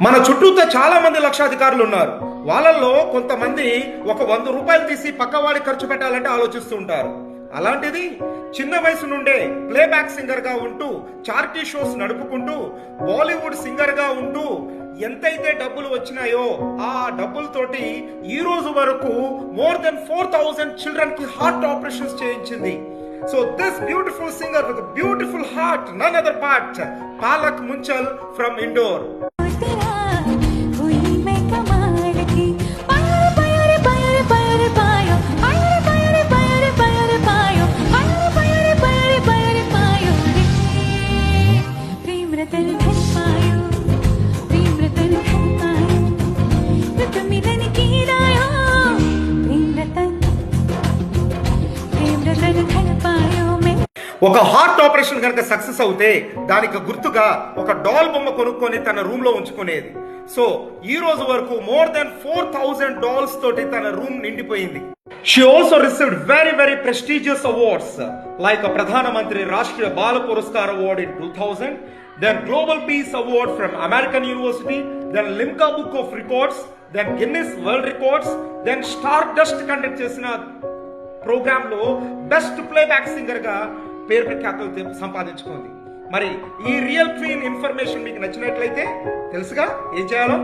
మన చుట్టూతో చాలా మంది లక్షాధికారులు ఉన్నారు. వాళ్ళల్లో కొంతమంది ఒక 100 రూపాయలు తీసి పక్కవాడి ఖర్చు పెట్టాలంటే ఆలోచిస్తూ ఉంటారు. అలాంటిది చిన్న వయసు నుండే ప్లేబ్యాక్ సింగర్ గా ఉంటూ చారిటీ షోస్ నడుపుకుంటూ బాలీవుడ్ సింగర్ గా ఉంటూ ఎంతైతే డబ్బులు వచ్చినాయో ఆ డబ్బులతోటి ఈ రోజు వరకు మోర్ దెన్ 4000 చిల్డ్రన్ కి హార్ట్ ఆపరేషన్స్ చేయించింది. So this beautiful singer with a beautiful heart, none other but Palak Munchal from Indore. ఒక హార్ట్ ఆపరేషన్ కనుక సక్సెస్ అవుతే దానికి గుర్తుగా ఒక డాల్ బొమ్మ కొనుక్కొని తన రూమ్ లో ఉంచుకునేది. సో ఈ రోజు వరకు మోర్ దెన్ 4000 డాల్స్ తోటి తన రూమ్ నిండిపోయింది. She also received very prestigious awards like a Pradhana Mantri Rashtriya Bala Puraskar Award in 2000, then Global Peace Award from American University, then Limca Book of Records, then Guinness World Records, then Stardust conduct చేసిన programme లో best playback singer గా పేరు ప్రఖ్యాతులు సంపాదించుకుంది. మరి ఈ real queen information మీకు నచ్చినట్లయితే తెలుసుగా ఏం చేయాలో.